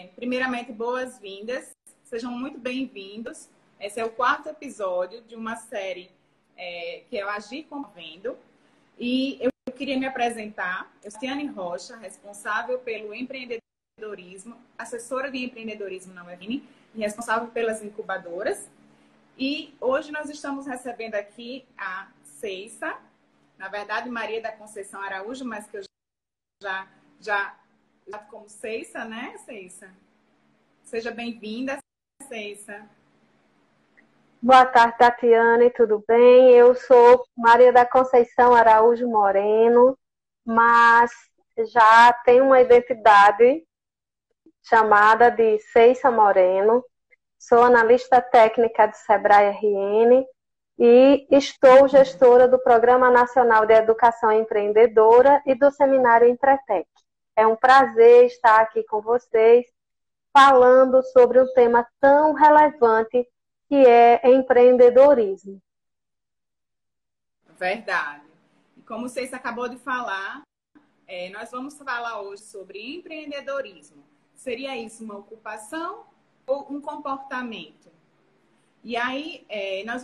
Primeiramente, boas-vindas. Sejam muito bem-vindos. Esse é o 4º episódio de uma série que é o Agir Movendo. E eu queria me apresentar. Eu sou Tiane Rocha, responsável pelo empreendedorismo, assessora de empreendedorismo na UFN e responsável pelas incubadoras. E hoje nós estamos recebendo aqui a Ceissa, na verdade Maria da Conceição Araújo, mas que eu já como Ceissa, né, Ceissa? Seja bem-vinda, Ceissa. Boa tarde, Tatiane, tudo bem? Eu sou Maria da Conceição Araújo Moreno, mas já tenho uma identidade chamada de Ceissa Moreno. Sou analista técnica do Sebrae RN e estou gestora do Programa Nacional de Educação Empreendedora e do Seminário Empretec. É um prazer estar aqui com vocês, falando sobre um tema tão relevante que é empreendedorismo. Verdade. E como vocês acabou de falar, nós vamos falar hoje sobre empreendedorismo. Seria isso uma ocupação ou um comportamento? E aí, nós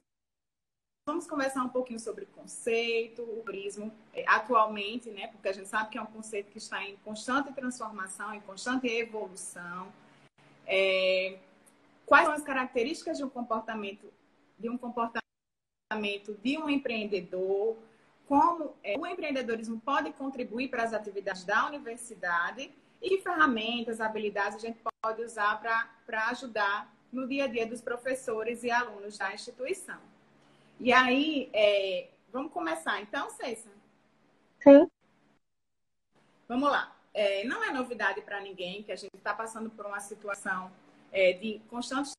vamos conversar um pouquinho sobre o conceito, o turismo, atualmente, né? Porque a gente sabe que é um conceito que está em constante transformação, em constante evolução. Quais são as características de um comportamento de um empreendedor? Como o empreendedorismo pode contribuir para as atividades da universidade e que ferramentas, habilidades a gente pode usar para ajudar no dia a dia dos professores e alunos da instituição. E aí, vamos começar então, Ceissa? Sim. Vamos lá. Não é novidade para ninguém que a gente está passando por uma situação de constantes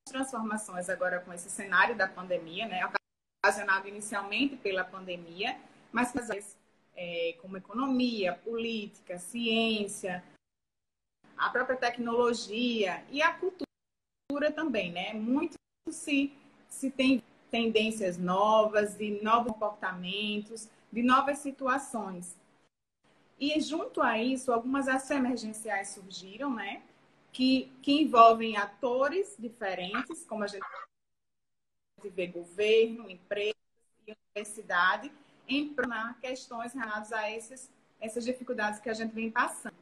transformações agora com esse cenário da pandemia, né? Ocasionado inicialmente pela pandemia, mas como economia, política, ciência, a própria tecnologia e a cultura também, né? Muito se tem tendências novas, de novos comportamentos, de novas situações. E junto a isso, algumas ações emergenciais surgiram, né? Que envolvem atores diferentes, como a gente vê governo, empresas e universidade, em questões relacionadas a essas dificuldades que a gente vem passando.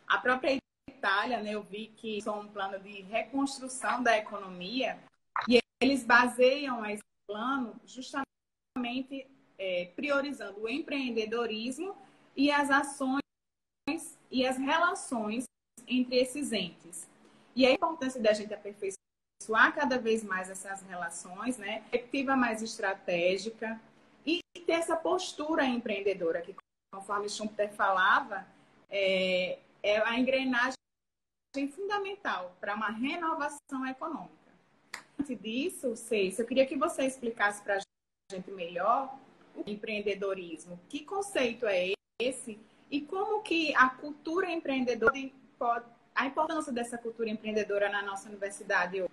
A própria Itália, né, eu vi que são um plano de reconstrução da economia e eles baseiam esse plano justamente priorizando o empreendedorismo e as ações e as relações entre esses entes. E a importância da gente aperfeiçoar cada vez mais essas relações, né? Perspectiva mais estratégica e ter essa postura empreendedora, que, conforme Schumpeter falava, é a engrenagem fundamental para uma renovação econômica. Antes disso, Ceissa, eu queria que você explicasse para a gente melhor o empreendedorismo. Que conceito é esse? E como que a cultura empreendedora a importância dessa cultura empreendedora na nossa universidade hoje?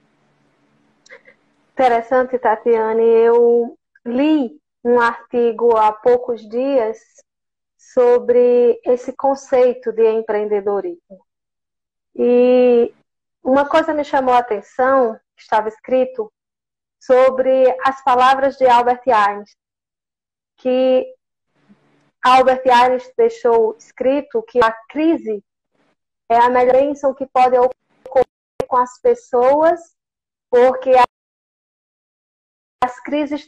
Interessante, Tatiane. Eu li um artigo há poucos dias sobre esse conceito de empreendedorismo. E uma coisa me chamou a atenção, que estava escrito, sobre as palavras de Albert Einstein, que Albert Einstein deixou escrito que a crise é a melhor bênção que pode ocorrer com as pessoas, porque as crises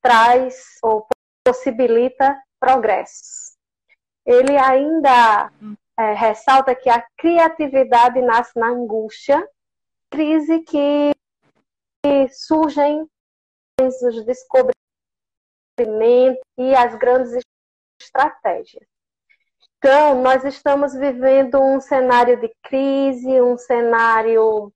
traz ou possibilita progressos. Ele ainda ressalta que a criatividade nasce na angústia, crise que surgem os descobrimentos e as grandes estratégias. Então, nós estamos vivendo um cenário de crise, um cenário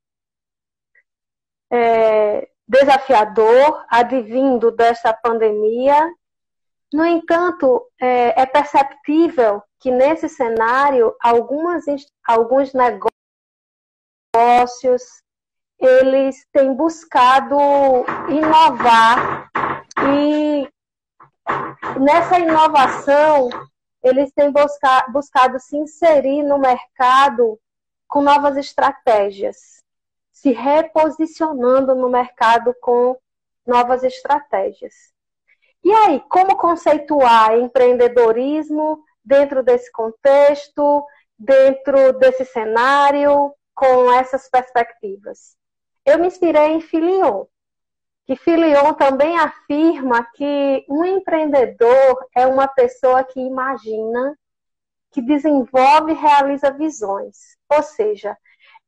desafiador, advindo desta pandemia. No entanto, é perceptível que nesse cenário, alguns negócios, eles têm buscado inovar e nessa inovação, eles têm buscado se inserir no mercado com novas estratégias, se reposicionando no mercado com novas estratégias. E aí, como conceituar empreendedorismo dentro desse contexto, dentro desse cenário, com essas perspectivas? Eu me inspirei em Filion, que Filion também afirma que um empreendedor é uma pessoa que imagina, que desenvolve e realiza visões. Ou seja,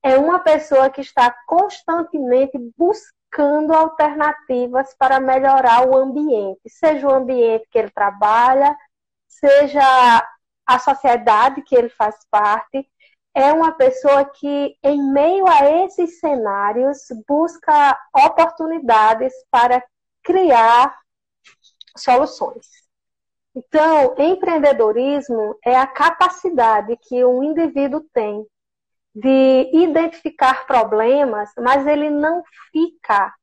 é uma pessoa que está constantemente buscando alternativas para melhorar o ambiente, seja o ambiente que ele trabalha, seja a sociedade que ele faz parte. É uma pessoa que, em meio a esses cenários, busca oportunidades para criar soluções. Então, empreendedorismo é a capacidade que um indivíduo tem de identificar problemas, mas ele não fica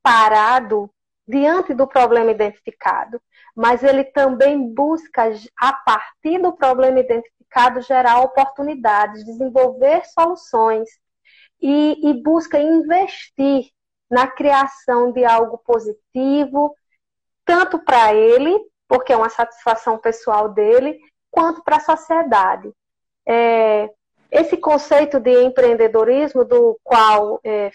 parado diante do problema identificado, mas ele também busca, a partir do problema identificado, gerar oportunidades, desenvolver soluções e busca investir na criação de algo positivo, tanto para ele, porque é uma satisfação pessoal dele, quanto para a sociedade. Esse conceito de empreendedorismo, do qual eu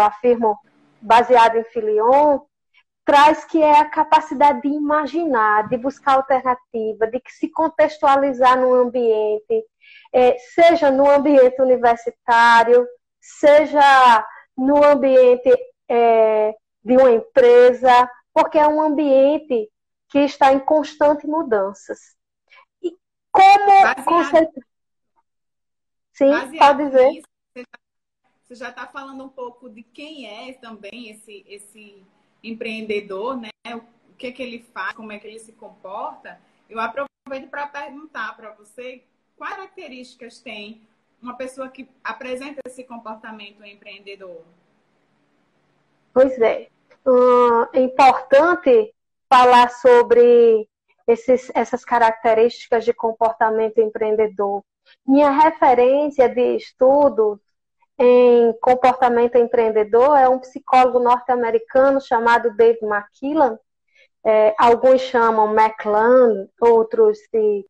afirmo, baseado em Filion, traz que é a capacidade de imaginar, de buscar alternativa, de se contextualizar no ambiente, seja no ambiente universitário, seja no ambiente de uma empresa, porque é um ambiente que está em constante mudanças. E como conceito... Sim, pode dizer. Nisso, você já está falando um pouco de quem é também esse empreendedor, né? O que ele faz, como é que ele se comporta. Eu aproveito para perguntar para você quais características tem uma pessoa que apresenta esse comportamento empreendedor. Pois é. É importante falar sobre essas características de comportamento empreendedor. Minha referência de estudo em comportamento empreendedor é um psicólogo norte-americano chamado Dave McKeown. Alguns chamam McClellan, outros de...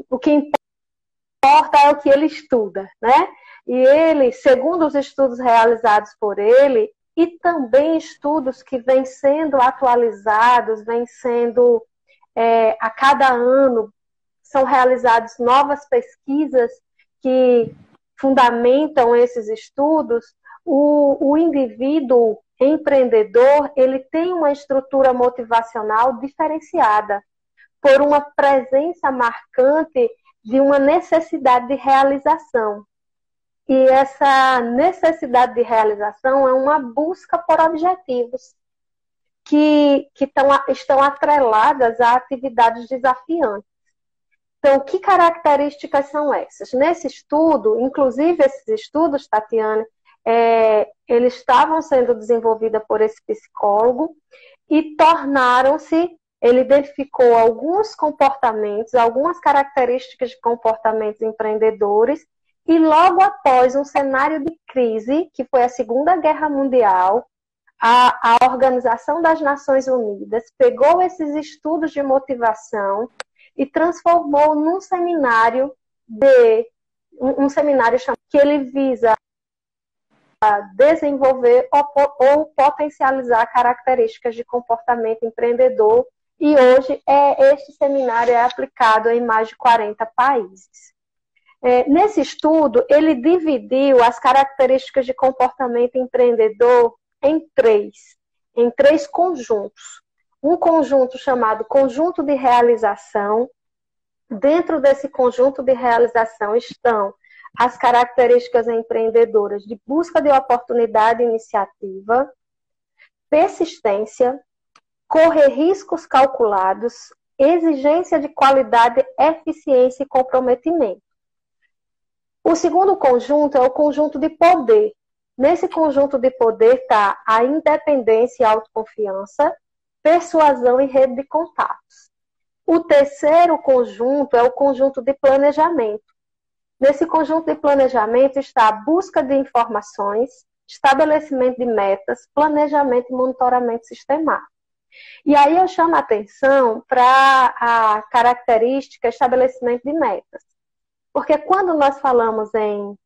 O que importa é o que ele estuda, né? E ele, segundo os estudos realizados por ele, e também estudos que vêm sendo atualizados, vêm sendo, a cada ano, são realizadas novas pesquisas que fundamentam esses estudos. O indivíduo empreendedor, ele tem uma estrutura motivacional diferenciada por uma presença marcante de uma necessidade de realização. E essa necessidade de realização é uma busca por objetivos que estão atreladas a atividades desafiantes. Então, que características são essas? Nesse estudo, inclusive esses estudos, Tatiana, eles estavam sendo desenvolvidos por esse psicólogo e ele identificou alguns comportamentos, algumas características de comportamentos empreendedores. E logo após um cenário de crise, que foi a Segunda Guerra Mundial, a Organização das Nações Unidas pegou esses estudos de motivação e transformou num seminário que ele visa desenvolver ou potencializar características de comportamento empreendedor. E hoje este seminário é aplicado em mais de 40 países. Nesse estudo, ele dividiu as características de comportamento empreendedor em três conjuntos. Um conjunto chamado conjunto de realização. Dentro desse conjunto de realização estão as características empreendedoras de busca de oportunidade e iniciativa, persistência, correr riscos calculados, exigência de qualidade, eficiência e comprometimento. O segundo conjunto é o conjunto de poder. Nesse conjunto de poder está a independência e autoconfiança, persuasão e rede de contatos. O terceiro conjunto é o conjunto de planejamento. Nesse conjunto de planejamento está a busca de informações, estabelecimento de metas, planejamento e monitoramento sistemático. E aí eu chamo a atenção para a característica estabelecimento de metas. Porque quando nós falamos em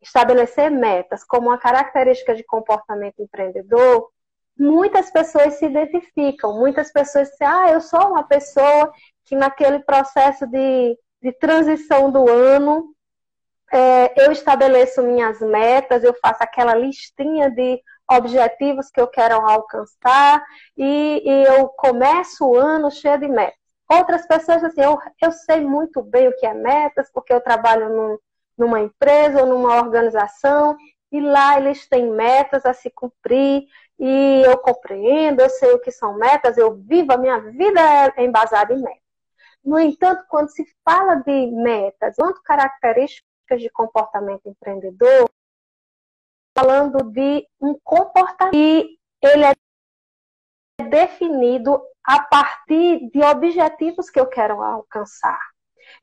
estabelecer metas como uma característica de comportamento empreendedor, muitas pessoas se identificam, muitas pessoas dizem, eu sou uma pessoa que naquele processo de transição do ano, eu estabeleço minhas metas, eu faço aquela listinha de objetivos que eu quero alcançar e eu começo o ano cheio de metas. Outras pessoas assim, eu sei muito bem o que é metas, porque eu trabalho numa empresa ou numa organização e lá eles têm metas a se cumprir e eu compreendo, eu sei o que são metas, eu vivo, a minha vida é embasada em metas. No entanto, quando se fala de metas, quanto características de comportamento empreendedor, falando de um comportamento e ele é definido a partir de objetivos que eu quero alcançar.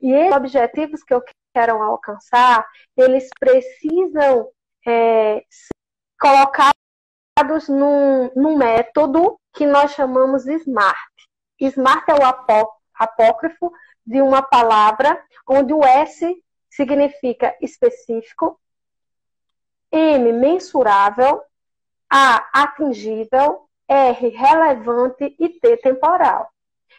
E esses objetivos que eu quero alcançar, eles precisam ser colocados num método que nós chamamos de SMART. SMART é o apócrifo de uma palavra onde o S significa específico, M, mensurável, A, atingível, R, relevante e T, temporal.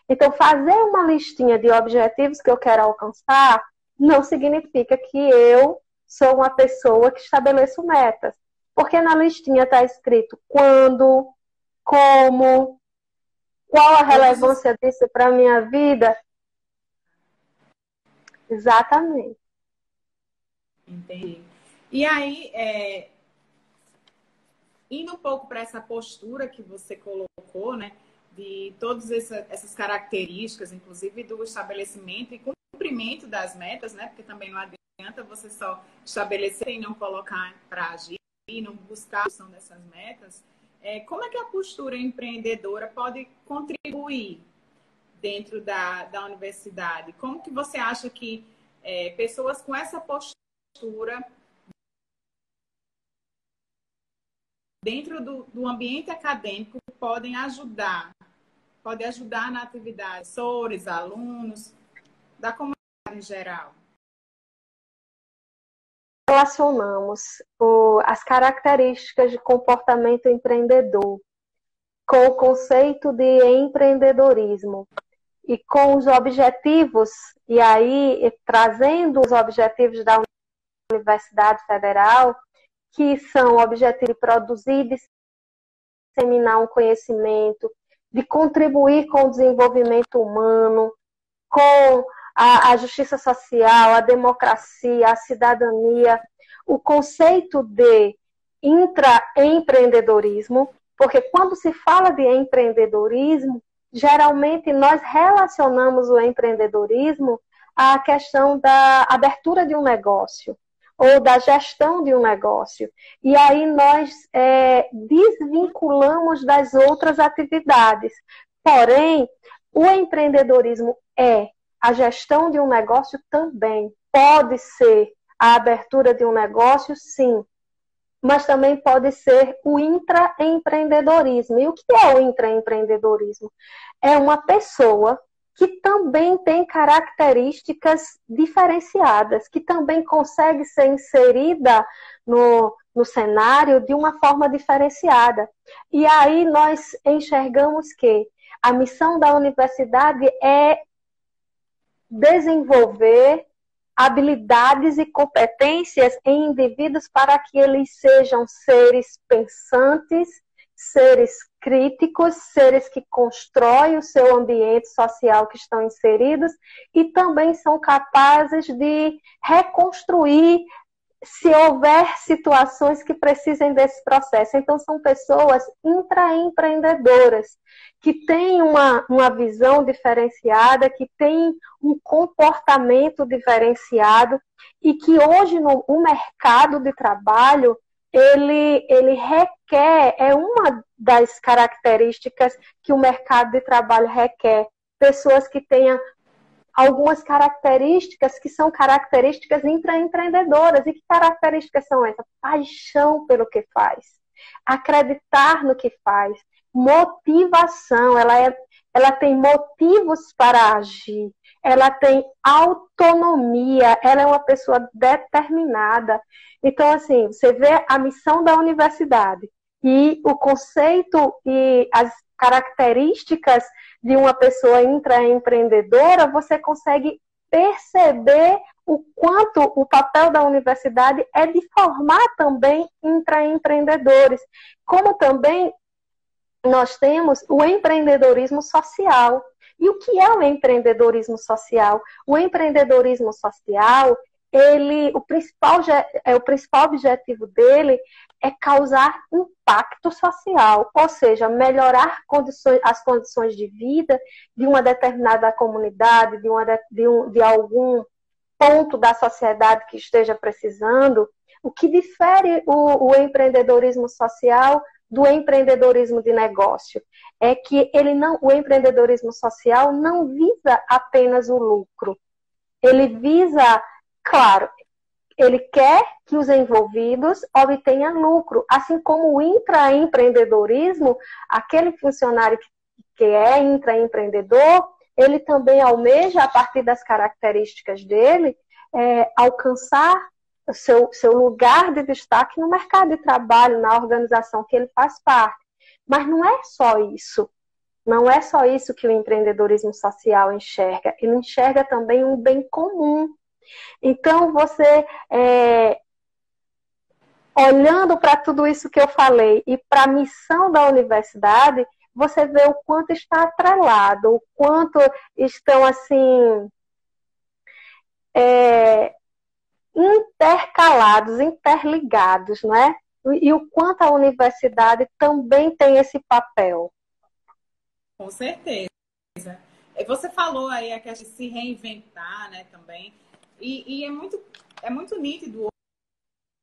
Então, fazer uma listinha de objetivos que eu quero alcançar não significa que eu sou uma pessoa que estabeleço metas. Porque na listinha está escrito quando, como, qual a relevância disso para a minha vida. Exatamente. Entendi. E aí, indo um pouco para essa postura que você colocou, né, de todas essas características, inclusive do estabelecimento e cumprimento das metas, né, porque também não adianta você só estabelecer e não colocar para agir, e não buscar a solução dessas metas. Como é que a postura empreendedora pode contribuir dentro da universidade? Como que você acha que pessoas com essa postura dentro do ambiente acadêmico podem ajudar na atividade, professores, alunos, da comunidade em geral? Relacionamos as características de comportamento empreendedor com o conceito de empreendedorismo e com os objetivos, e aí trazendo os objetivos da Universidade Federal, que são o objetivo de produzir e disseminar um conhecimento, de contribuir com o desenvolvimento humano, com a justiça social, a democracia, a cidadania, o conceito de intraempreendedorismo, porque quando se fala de empreendedorismo, geralmente nós relacionamos o empreendedorismo à questão da abertura de um negócio ou da gestão de um negócio. E aí nós desvinculamos das outras atividades. Porém, o empreendedorismo a gestão de um negócio também. Pode ser a abertura de um negócio, sim. Mas também pode ser o intraempreendedorismo. E o que é o intraempreendedorismo? É uma pessoa que também tem características diferenciadas, que também consegue ser inserida no cenário de uma forma diferenciada. E aí nós enxergamos que a missão da universidade é desenvolver habilidades e competências em indivíduos para que eles sejam seres pensantes, seres críticos, seres que constroem o seu ambiente social que estão inseridos e também são capazes de reconstruir se houver situações que precisem desse processo. Então, são pessoas intraempreendedoras, que têm uma visão diferenciada, que têm um comportamento diferenciado e que hoje o mercado de trabalho, ele requer, é uma das características que o mercado de trabalho requer, pessoas que tenham algumas características que são características intraempreendedoras. E que características são essas? Paixão pelo que faz, acreditar no que faz, motivação, ela tem motivos para agir, ela tem autonomia, ela é uma pessoa determinada. Então, assim, você vê a missão da universidade e o conceito e as características de uma pessoa intraempreendedora, você consegue perceber o quanto o papel da universidade é de formar também intraempreendedores, como também nós temos o empreendedorismo social. E o que é o empreendedorismo social? O empreendedorismo social, o principal objetivo dele é causar impacto social, ou seja, melhorar as condições de vida de uma determinada comunidade, de algum ponto da sociedade que esteja precisando. O que difere o empreendedorismo social do empreendedorismo de negócio é que o empreendedorismo social não visa apenas o lucro. Ele visa, claro, ele quer que os envolvidos obtenham lucro, assim como o intraempreendedorismo, aquele funcionário que é intraempreendedor, ele também almeja, a partir das características dele, alcançar o seu lugar de destaque no mercado de trabalho, na organização que ele faz parte. Mas não é só isso. Não é só isso que o empreendedorismo social enxerga. Ele enxerga também um bem comum. Então, você, olhando para tudo isso que eu falei e para a missão da universidade, você vê o quanto está atrelado, o quanto estão, assim, intercalados, interligados, não é? E o quanto a universidade também tem esse papel. Com certeza. Você falou aí a questão de se reinventar, né, também. E é muito nítido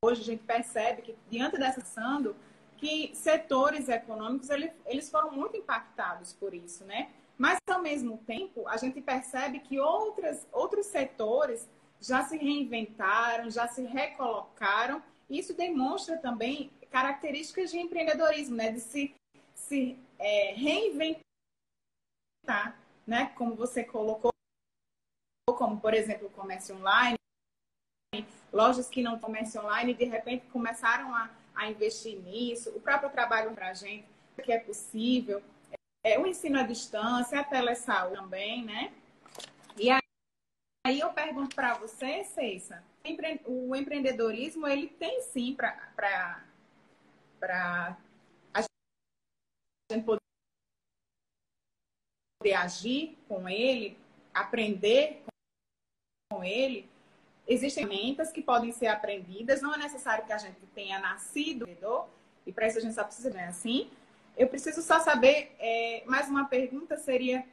hoje, a gente percebe que, diante dessa situação, que setores econômicos eles foram muito impactados por isso, né? Mas, ao mesmo tempo, a gente percebe que outros setores já se reinventaram, já se recolocaram. Isso demonstra também características de empreendedorismo, né? De se reinventar, né? Como você colocou, como, por exemplo, o comércio online, lojas que não comércio online, de repente começaram a investir nisso, o próprio trabalho para a gente, que é possível, o ensino à distância, a telesaúde também, né? E aí eu pergunto para você, Ceissa, o empreendedorismo, ele tem sim para a gente poder agir com ele, aprender com ele. Existem ferramentas que podem ser aprendidas, não é necessário que a gente tenha nascido, e para isso a gente só precisa ver assim. Eu preciso só saber, mais uma pergunta seria,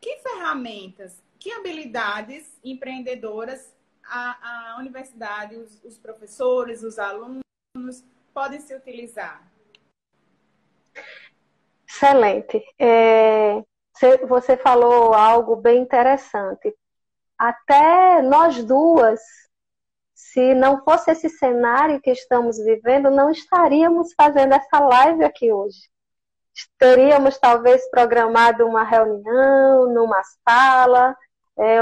que ferramentas, que habilidades empreendedoras a universidade, os professores, os alunos podem se utilizar? Excelente. Você falou algo bem interessante. Até nós duas, se não fosse esse cenário que estamos vivendo, não estaríamos fazendo essa live aqui hoje. Teríamos talvez programado uma reunião numa sala,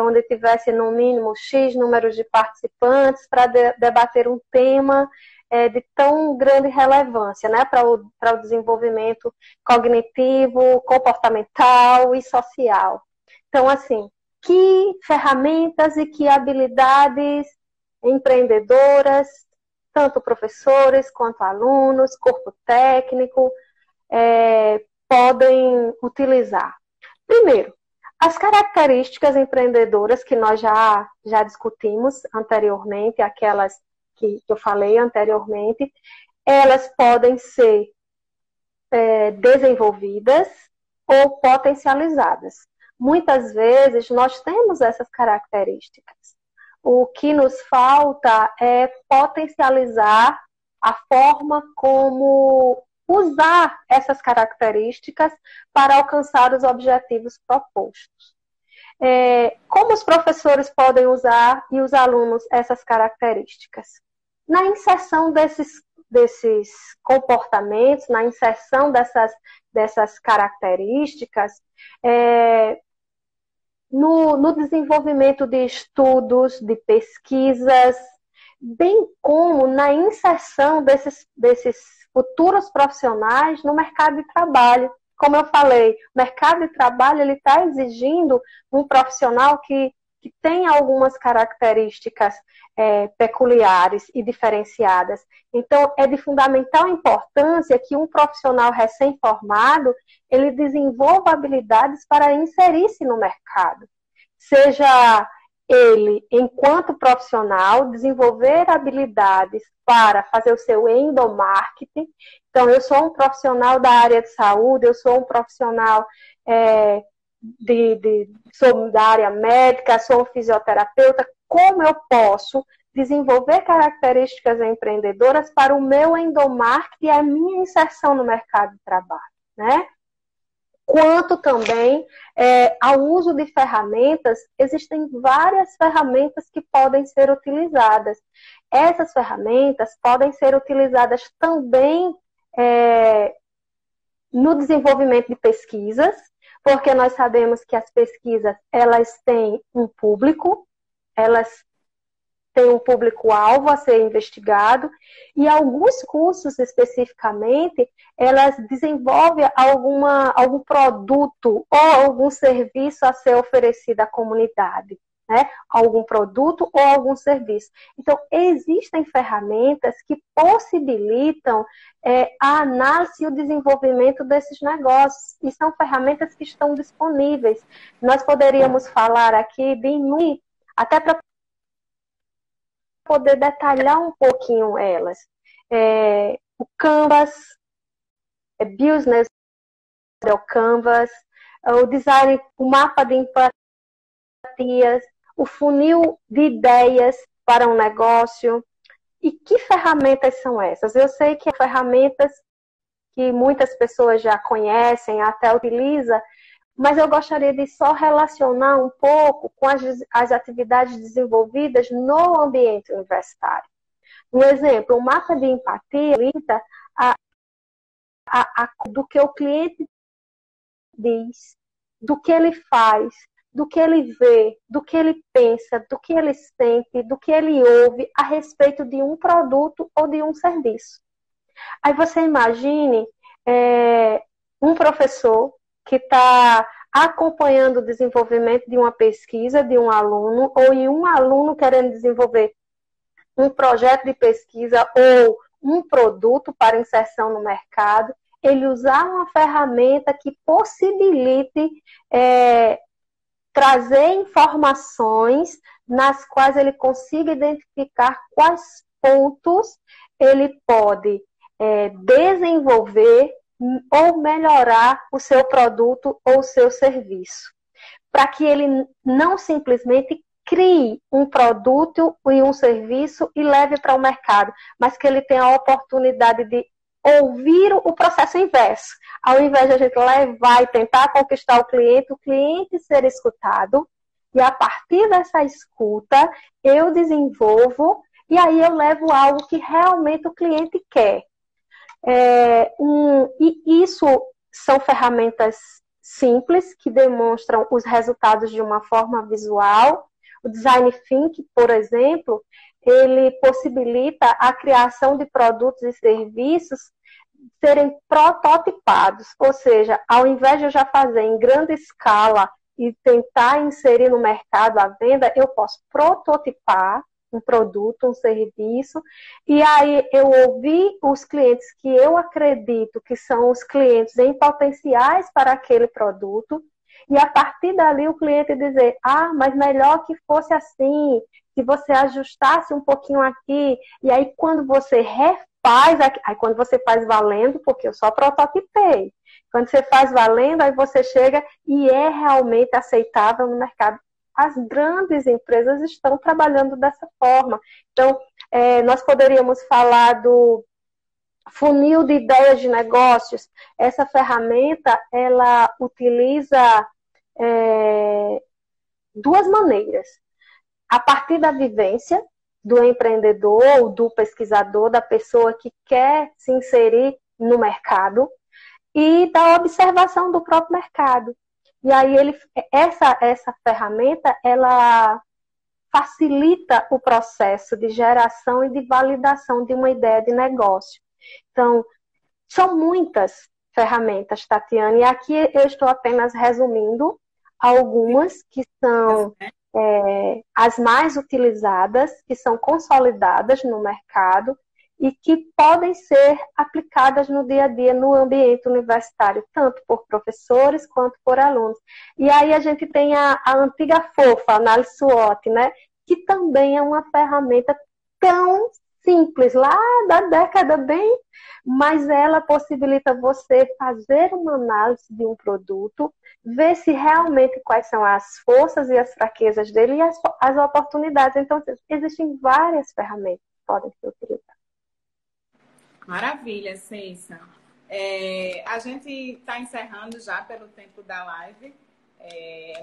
onde tivesse no mínimo X número de participantes para debater um tema de tão grande relevância, né, para o desenvolvimento cognitivo, comportamental e social. Então, assim, que ferramentas e que habilidades empreendedoras, tanto professores quanto alunos, corpo técnico, podem utilizar? Primeiro, as características empreendedoras que nós já discutimos anteriormente, aquelas que eu falei anteriormente, elas podem ser desenvolvidas ou potencializadas. Muitas vezes nós temos essas características. O que nos falta é potencializar a forma como usar essas características para alcançar os objetivos propostos. Como os professores podem usar e os alunos essas características? Na inserção desses comportamentos, na inserção dessas características, no desenvolvimento de estudos, de pesquisas, bem como na inserção desses futuros profissionais no mercado de trabalho. Como eu falei, o mercado de trabalho está exigindo um profissional que tem algumas características peculiares e diferenciadas. Então, é de fundamental importância que um profissional recém-formado ele desenvolva habilidades para inserir-se no mercado. Seja ele, enquanto profissional, desenvolver habilidades para fazer o seu endomarketing. Então, eu sou um profissional da área de saúde, eu sou um profissional sou da área médica, sou um fisioterapeuta. Como eu posso desenvolver características empreendedoras para o meu endomarketing e a minha inserção no mercado de trabalho, né? Quanto também ao uso de ferramentas, existem várias ferramentas que podem ser utilizadas. Essas ferramentas podem ser utilizadas também no desenvolvimento de pesquisas, porque nós sabemos que as pesquisas, elas têm um público, elas têm um público-alvo a ser investigado, e alguns cursos, especificamente, elas desenvolvem algum produto ou algum serviço a ser oferecido à comunidade, né? Algum produto ou algum serviço. Então, existem ferramentas que possibilitam a análise e o desenvolvimento desses negócios, e são ferramentas que estão disponíveis. Nós poderíamos falar aqui de até para poder detalhar um pouquinho elas. O Canvas, Business Canvas, o design, o mapa de empatias, o funil de ideias para um negócio. E que ferramentas são essas? Eu sei que ferramentas que muitas pessoas já conhecem, até utilizam, mas eu gostaria de só relacionar um pouco com as atividades desenvolvidas no ambiente universitário. Um exemplo, o mapa de empatia limita do que o cliente diz, do que ele faz, do que ele vê, do que ele pensa, do que ele sente, do que ele ouve a respeito de um produto ou de um serviço. Aí você imagine um professor que está acompanhando o desenvolvimento de uma pesquisa de um aluno, ou um aluno querendo desenvolver um projeto de pesquisa ou um produto para inserção no mercado, ele usar uma ferramenta que possibilite trazer informações nas quais ele consiga identificar quais pontos ele pode desenvolver ou melhorar o seu produto ou o seu serviço, para que ele não simplesmente crie um produto e um serviço e leve para o mercado, mas que ele tenha a oportunidade de ouvir o processo inverso. Ao invés de a gente levar e tentar conquistar o cliente ser escutado, e a partir dessa escuta, eu desenvolvo e aí eu levo algo que realmente o cliente quer. E isso são ferramentas simples que demonstram os resultados de uma forma visual. O Design Thinking, por exemplo, ele possibilita a criação de produtos e serviços serem prototipados, ou seja, ao invés de eu já fazer em grande escala e tentar inserir no mercado a venda, eu posso prototipar um produto, um serviço, e aí eu ouvir os clientes que eu acredito que são os clientes em potenciais para aquele produto, e a partir dali o cliente dizer, mas melhor que fosse assim, que você ajustasse um pouquinho aqui, e aí quando você aí quando você faz valendo, porque eu só prototipei, quando você faz valendo, aí você chega e é realmente aceitável no mercado. As grandes empresas estão trabalhando dessa forma. Então, nós poderíamos falar do funil de ideias de negócios, essa ferramenta, ela utiliza duas maneiras. A partir da vivência do empreendedor ou do pesquisador, da pessoa que quer se inserir no mercado, e da observação do próprio mercado. E aí essa ferramenta, ela facilita o processo de geração e de validação de uma ideia de negócio. Então, são muitas ferramentas, Tatiana, e aqui eu estou apenas resumindo algumas que são as mais utilizadas, que são consolidadas no mercado e que podem ser aplicadas no dia a dia no ambiente universitário, tanto por professores quanto por alunos. E aí a gente tem a antiga FOFA, a análise SWOT, né? Que também é uma ferramenta tão simples, lá da década bem, mas ela possibilita você fazer uma análise de um produto, ver se realmente quais são as forças e as fraquezas dele e as oportunidades. Então, existem várias ferramentas que podem ser utilizadas. Maravilha, Ceissa. A gente está encerrando já pelo tempo da live.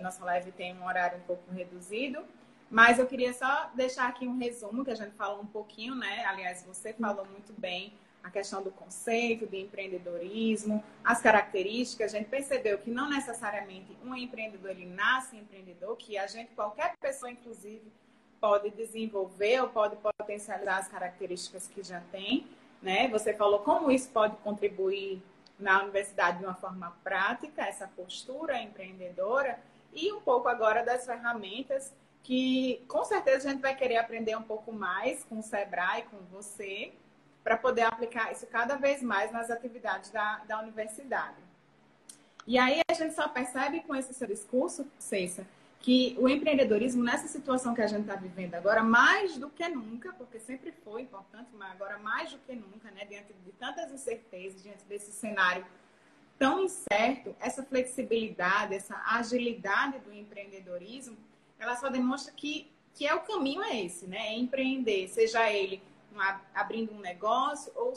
Nossa live tem um horário um pouco reduzido, mas eu queria só deixar aqui um resumo, que a gente falou um pouquinho, né? Aliás, você falou muito bem a questão do conceito de empreendedorismo, as características. A gente percebeu que não necessariamente um empreendedor ele nasce empreendedor, que qualquer pessoa, inclusive, pode desenvolver ou pode potencializar as características que já tem. Né? Você falou como isso pode contribuir na universidade de uma forma prática, essa postura empreendedora, e um pouco agora das ferramentas que, com certeza, a gente vai querer aprender um pouco mais com o Sebrae, com você, para poder aplicar isso cada vez mais nas atividades da universidade. E aí a gente só percebe com esse seu discurso, Ceissa, que o empreendedorismo, nessa situação que a gente está vivendo agora, mais do que nunca, porque sempre foi importante, mas agora mais do que nunca, né, diante de tantas incertezas, diante desse cenário tão incerto, essa flexibilidade, essa agilidade do empreendedorismo, ela só demonstra que o caminho é esse, né? É empreender, seja ele abrindo um negócio ou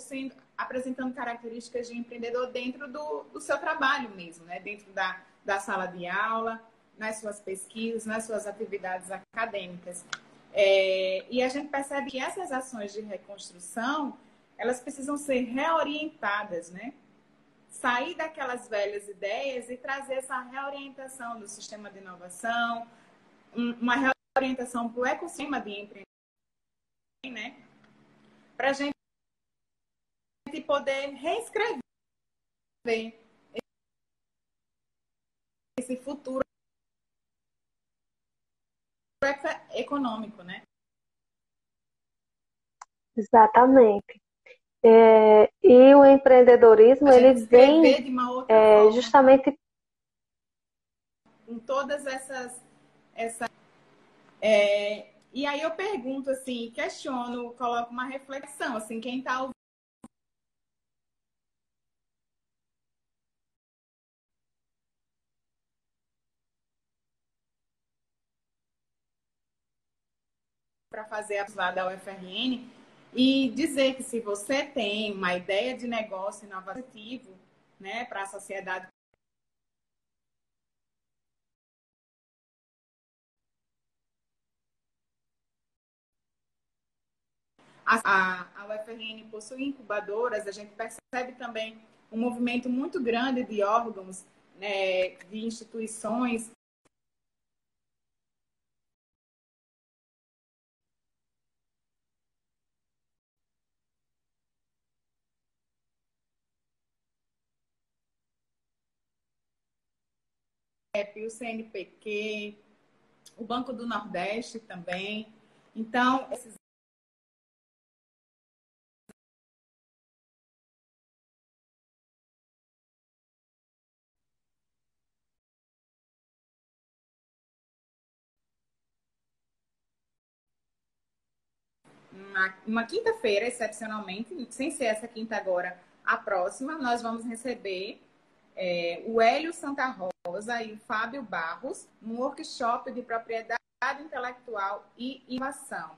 apresentando características de empreendedor dentro do seu trabalho mesmo, né? Dentro da sala de aula, nas suas pesquisas, nas suas atividades acadêmicas. E a gente percebe que essas ações de reconstrução, elas precisam ser reorientadas, né? Sair daquelas velhas ideias e trazer essa reorientação do sistema de inovação, uma reorientação para o ecossistema de empreendedorismo, né? Para a gente poder reescrever esse futuro econômico, né? Exatamente. E o empreendedorismo, ele vem de uma outra forma, justamente com todas essas e aí eu pergunto assim, questiono, coloco uma reflexão, assim, quem está ouvindo para fazer a lá da UFRN e dizer que se você tem uma ideia de negócio inovativo, né, para a sociedade, a UFRN possui incubadoras, a gente percebe também um movimento muito grande de órgãos, né, de instituições o CNPq, o Banco do Nordeste também. Então, uma quinta-feira, excepcionalmente, sem ser essa quinta agora, a próxima, nós vamos receber o Hélio Santa Rosa e o Fábio Barros num workshop de propriedade intelectual e inovação.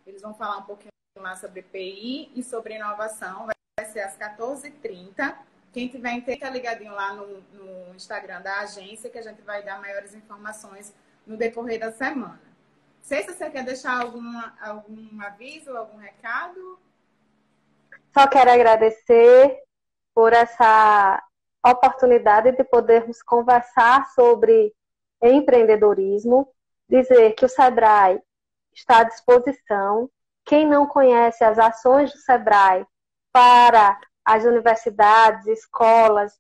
Eles vão falar um pouquinho lá sobre PI e sobre inovação. Vai ser às 14h30. Quem tiver interesse, tá ligadinho lá no Instagram da agência, que a gente vai dar maiores informações no decorrer da semana. Não sei se você quer deixar algum aviso, algum recado. Só quero agradecer por essa oportunidade de podermos conversar sobre empreendedorismo, dizer que o Sebrae está à disposição. Quem não conhece as ações do Sebrae para as universidades, escolas,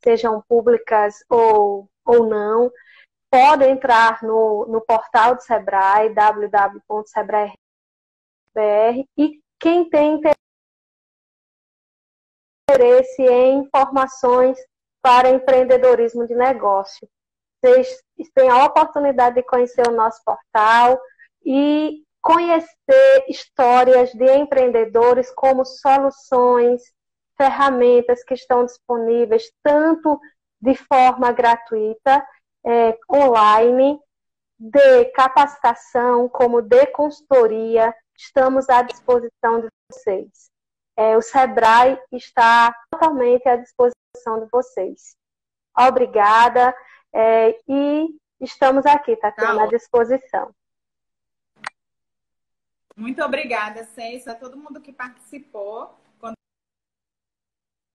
sejam públicas ou não, pode entrar no portal do Sebrae, www.sebrae.br, e quem tem interesse em informações para empreendedorismo de negócio, vocês têm a oportunidade de conhecer o nosso portal e conhecer histórias de empreendedores como soluções, ferramentas que estão disponíveis tanto de forma gratuita, online, de capacitação, como de consultoria. Estamos à disposição de vocês. O Sebrae está totalmente à disposição de vocês. Obrigada, e estamos aqui, Tatiana, à disposição. Muito obrigada, César, a todo mundo que participou.